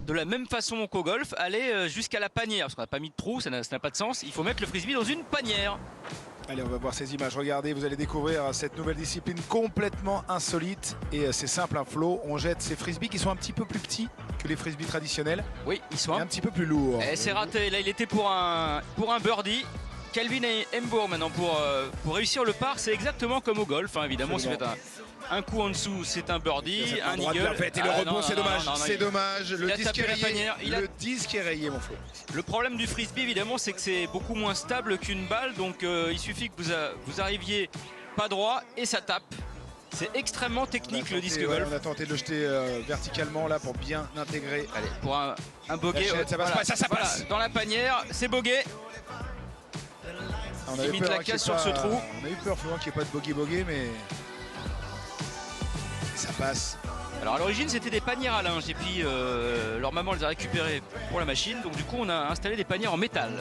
De la même façon qu'au golf, aller jusqu'à la panière, parce qu'on n'a pas mis de trou, ça n'a pas de sens. Il faut mettre le frisbee dans une panière. Allez, on va voir ces images. Regardez, vous allez découvrir cette nouvelle discipline complètement insolite. Et c'est simple, un Flo. On jette ces frisbees qui sont un petit peu plus petits que les frisbees traditionnels. Oui, ils sont un petit peu plus lourds. Et c'est raté. Là, il était pour un birdie. Calvin Heimburg maintenant pour réussir le par, c'est exactement comme au golf, hein, évidemment. Si vous faites un coup en dessous, c'est un birdie, un eagle. Et le rebond, c'est dommage. C'est dommage. Le disque est rayé, mon Flo. Le problème du frisbee, évidemment, c'est que c'est beaucoup moins stable qu'une balle. Donc, il suffit que vous arriviez pas droit et ça tape. C'est extrêmement technique le disque golf. On a tenté de le jeter verticalement là pour bien intégrer. Allez, pour un bogey. Ça passe pas, ça passe. Voilà, dans la panière, c'est bogey. On limite la casse sur ce trou. On a eu peur, Florent, qu'il n'y ait pas de bogey, mais ça passe. Alors à l'origine, c'était des panières à linge et puis leur maman les a récupérées pour la machine. Donc du coup, on a installé des panières en métal.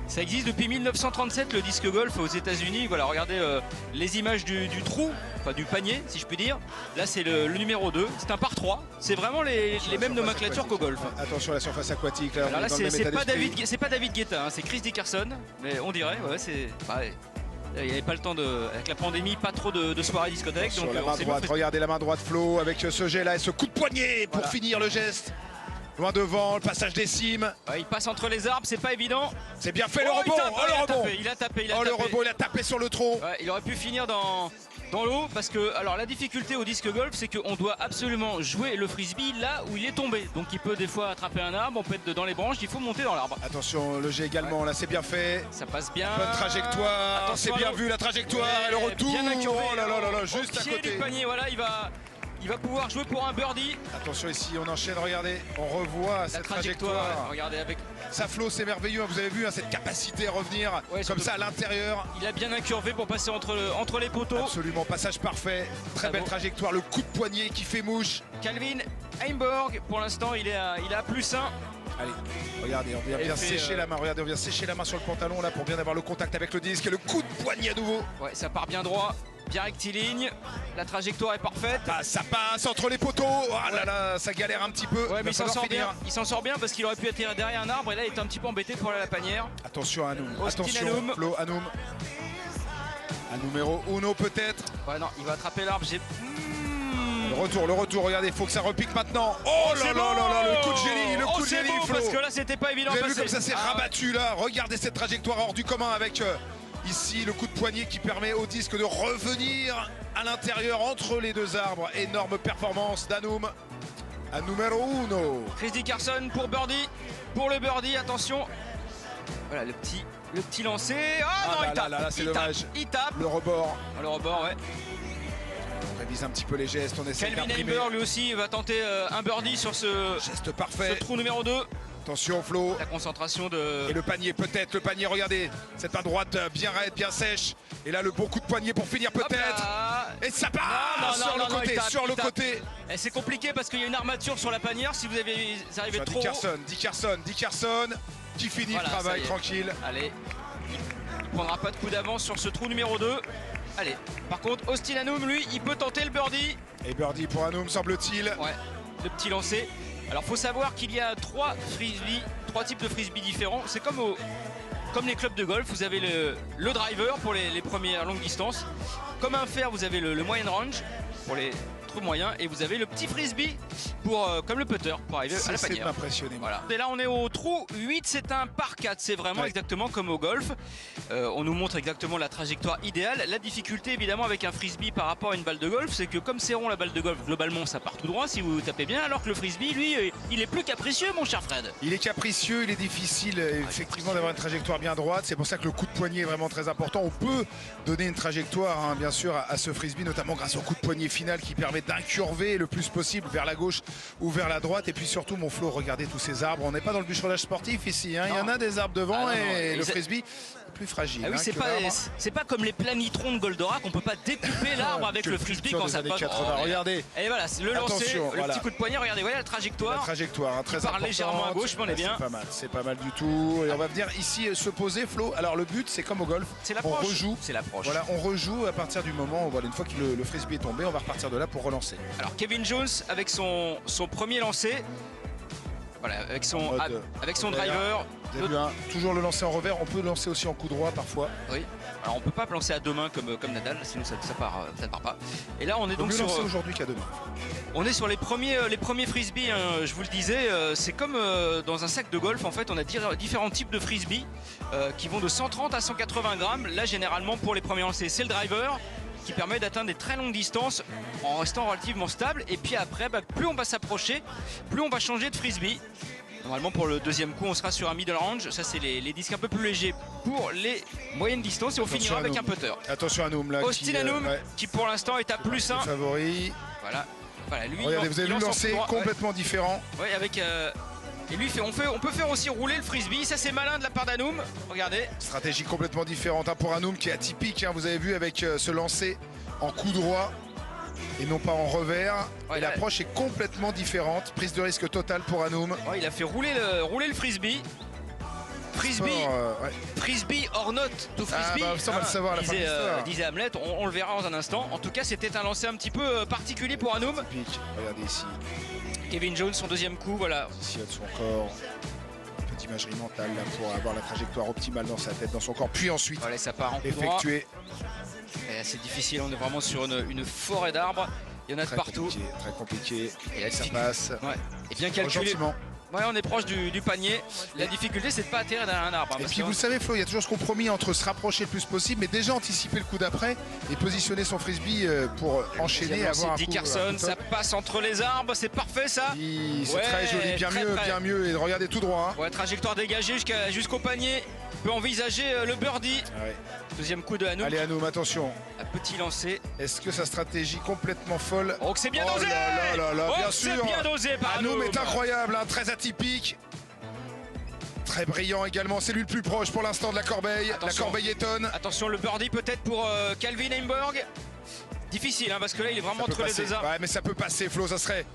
Ça existe depuis 1937, le disque golf aux États-Unis. Voilà, regardez les images du trou, enfin du panier, si je puis dire. Là, c'est le numéro 2. C'est un par 3. C'est vraiment les mêmes nomenclatures qu'au golf. Attention à la surface aquatique. Là, alors là, c'est pas David Guetta, hein, c'est Chris Dickerson. Mais on dirait, ouais, c'est. Il n'y avait pas le temps avec la pandémie, pas trop de soirées discothèques. Donc la main droite, regardez la main droite Flo avec ce jet là et ce coup de poignet pour finir le geste. Loin devant, le passage des cimes. Ouais, il passe entre les arbres, c'est pas évident. C'est bien fait, le rebond. Il a tapé. Le rebond, il a tapé sur le tronc. Ouais, il aurait pu finir dans l'eau parce que alors la difficulté au disque golf, c'est qu'on doit absolument jouer le frisbee là où il est tombé. Donc il peut des fois attraper un arbre, on peut être dans les branches, il faut monter dans l'arbre. Attention, le jet également, là c'est bien fait. Ça passe bien. Bonne trajectoire, c'est bien vu la trajectoire et le retour. Bien incurvé, oh là là là là, juste à côté du panier, voilà, il va pouvoir jouer pour un birdie. Attention ici, on enchaîne, regardez, on revoit cette trajectoire. Regardez avec. Ça Flo, c'est merveilleux, vous avez vu cette capacité à revenir comme ça à l'intérieur. Il a bien incurvé pour passer entre les poteaux. Absolument, passage parfait, très belle trajectoire, le coup de poignet qui fait mouche. Calvin Heimburg, pour l'instant, il est à +1. Allez, regardez, on vient bien sécher la main, regardez, on vient sécher la main sur le pantalon là pour bien avoir le contact avec le disque et le coup de poignet à nouveau. Ouais, ça part bien droit. Bien rectiligne, la trajectoire est parfaite. Ça passe entre les poteaux. Oh là là, ça galère un petit peu. Ouais, mais il s'en sort bien. Il s'en sort bien parce qu'il aurait pu atterrir derrière un arbre et là il est un petit peu embêté pour aller à la panière. Attention Anoum. Attention Flo, Anoum. Un numéro 1 peut-être. Ouais non, il va attraper l'arbre. Le retour, regardez, il faut que ça repique maintenant. Oh là là là là, le coup de génie, Flo. Parce que là c'était pas évident. Vous avez vu comme ça s'est rabattu là. Regardez cette trajectoire hors du commun avec ici le coup de poignet qui permet au disque de revenir à l'intérieur entre les deux arbres. Énorme performance d'Anoum. Un numéro 1. Chris Dickerson pour birdie. Pour le birdie, attention. Voilà le petit lancé. Non, il tape. Là, c'est dommage. Il tape. Le rebord. Le rebord, ouais. On révise un petit peu les gestes, on essaie d'imprimer. Calvin Heimburg lui aussi va tenter un birdie sur ce geste parfait. Ce trou numéro 2. Attention Flo. La concentration de. Et le panier peut-être, regardez. Cette main droite bien raide, bien sèche. Et là le bon coup de poignet pour finir peut-être. Et ça part sur le côté. Et c'est compliqué parce qu'il y a une armature sur la panière. Si vous arrivez trop Dickerson qui finit le travail tranquille. Allez. Il prendra pas de coup d'avance sur ce trou numéro 2. Allez, par contre, Austin Anoum, lui, il peut tenter le birdie. Et birdie pour Anoum, semble-t-il. Ouais, le petit lancé. Alors, faut savoir qu'il y a trois types de frisbee différents. C'est comme les clubs de golf, vous avez le driver pour les premières longues distances. Comme un fer, vous avez le moyen range pour les trous moyens. Et vous avez le petit frisbee comme le putter pour arriver à la panière. C'est impressionnant. Voilà. Et là, on est au trou 8, c'est un par 4. C'est vraiment exactement comme au golf. On nous montre exactement la trajectoire idéale. La difficulté, évidemment, avec un frisbee par rapport à une balle de golf, c'est que comme c'est rond la balle de golf, globalement, ça part tout droit si vous tapez bien. Alors que le frisbee, lui, il est plus capricieux, mon cher Fred. Il est capricieux, il est difficile, effectivement, d'avoir une trajectoire bien droite. C'est pour ça que le coup de poignet est vraiment très important. On peut donner une trajectoire, bien sûr, à ce frisbee, notamment grâce au coup de poignet final qui permet d'incurver le plus possible vers la gauche ou vers la droite. Et puis surtout, mon Flo, regardez tous ces arbres. On n'est pas dans le bûcheronnage sportif ici. Il y en a des arbres devant et le frisbee est plus fragile. Ah oui, c'est pas comme les planitrons de Goldorak. On peut pas découper l'arbre avec le frisbee quand ça passe. Regardez. Et voilà, le lancer, le petit coup de poignet. Regardez, voilà la trajectoire. La trajectoire, très importante. Légèrement à gauche, mais on est bien. C'est pas mal du tout. Et on va venir ici se poser, Flo. Alors le but, c'est comme au golf. C'est l'approche. On rejoue. C'est l'approche. Voilà, on rejoue à partir du moment où, une fois que le frisbee est tombé, on va repartir de là pour relancer. relancer. Alors Kevin Jones avec son premier lancer. Voilà, avec son driver. Vous avez vu, hein, toujours le lancer en revers. On peut le lancer aussi en coup droit parfois. Oui. Alors on peut pas lancer à deux mains comme Nadal, sinon ça ne part pas. Et là on est donc mieux sur lancer aujourd'hui qu'à deux mains. On est sur les premiers frisbees, hein, je vous le disais, c'est comme dans un sac de golf en fait, on a différents types de frisbees qui vont de 130 à 180 grammes. Là généralement pour les premiers lancers c'est le driver qui permet d'atteindre des très longues distances en restant relativement stable. Et puis après, plus on va s'approcher, plus on va changer de frisbee. Normalement pour le deuxième coup on sera sur un middle range, ça c'est les disques un peu plus légers pour les moyennes distances et on finira avec un putter. Attention à Anoum là. Austin Anoum qui pour l'instant est à +1. Favori. Voilà, lui. Regardez, vous avez vu le lancer complètement différent. Oui, avec et lui on peut faire aussi rouler le frisbee, ça c'est malin de la part d'Anoum. Regardez. Stratégie complètement différente hein, pour Anoum qui est atypique. Hein, vous avez vu avec ce lancer en coup droit et non pas en revers. Ouais, et l'approche est complètement différente. Prise de risque totale pour Anoum. Ouais, il a fait rouler le frisbee. Frisbee or not to frisbee. Ça on va le savoir à la fin de l'histoire. Disait Hamlet, on le verra dans un instant. En tout cas, c'était un lancer un petit peu particulier pour Anoum. Regardez ici. Kevin Jones, son deuxième coup, voilà. Ici, de son corps. Un peu d'imagerie mentale là, pour avoir la trajectoire optimale dans sa tête, dans son corps. Puis ensuite, voilà, ça part en coup effectuer. C'est difficile, on est vraiment sur une forêt d'arbres. Il y en a de partout. Très compliqué. Et ça passe. Ouais. Et bien calculé. Gentiment. Ouais, on est proche du panier. La difficulté, c'est de ne pas atterrir dans un arbre. Et puis vous le savez, Flo, il y a toujours ce compromis entre se rapprocher le plus possible, mais déjà anticiper le coup d'après et positionner son frisbee pour enchaîner et avoir un coup. Dickerson, ça passe entre les arbres, c'est parfait ça. C'est très joli, bien mieux. Et regardez tout droit. Hein. Ouais, trajectoire dégagée jusqu'au panier. On peut envisager le birdie. Ouais. Deuxième coup de Anoum. Allez Anoum, attention. Un petit lancer. Est-ce que sa stratégie complètement folle? Oh, que c'est bien dosé. Bien sûr. C'est bien dosé par Anoum. Anoum est incroyable, hein, très atypique. Très brillant également, c'est lui le plus proche pour l'instant de la corbeille. Attention, la corbeille étonne. Attention, le birdie peut-être pour Calvin Heimburg. Difficile hein, parce que là il est vraiment entre les deux arbres. Ouais, mais ça peut passer, Flo, ça serait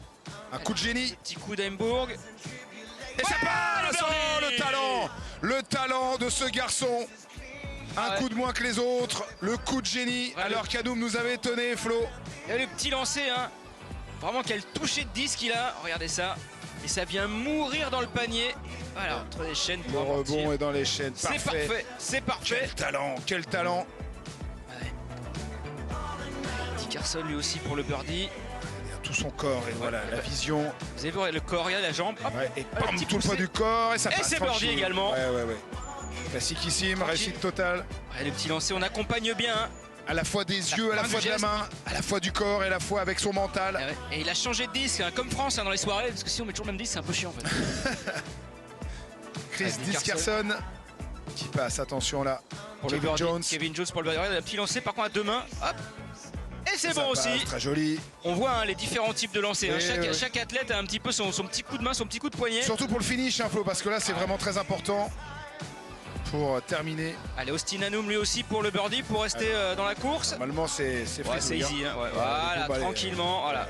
un coup de génie. Petit coup d'Heimburg. Et ça passe. Le talent de ce garçon. Un coup de moins que les autres, le coup de génie. Ouais, alors qu'Anoum nous avait étonné, Flo. Et le petit lancer, hein. Vraiment quel toucher de disque il a. Regardez ça. Et ça vient mourir dans le panier. Voilà, entre les chaînes. Le rebond est dans les chaînes. C'est parfait, c'est parfait. Quel talent. Ouais. Dickerson lui aussi pour le birdie. Tout son corps et voilà la vision. Vous avez vu le corps, il y a la jambe. Hop, et bam, tout le poids du corps et ça passe. Et c'est birdie également. Ouais. Classiquissime, réussite totale. Ouais, le petit lancer, on accompagne bien. Hein. À la fois des yeux, à la fois de la main, à la fois du corps et à la fois avec son mental. Et il a changé de disque, hein, comme France hein, dans les soirées, parce que si on met toujours le même disque, c'est un peu chiant en fait. Chris Dickerson qui passe, attention là. Pour Kevin Jones pour le birdie. Le petit lancer par contre à deux mains. Hop. Et c'est bon aussi. Très joli. On voit hein, les différents types de lancers. Hein. Chaque athlète a un petit peu son petit coup de main, son petit coup de poignet. Surtout pour le finish, hein, Flo, parce que là c'est vraiment très important pour terminer. Allez, Austin Anoum lui aussi pour le birdie, pour rester dans la course. Normalement c'est easy. Hein. Voilà, tranquillement. Voilà.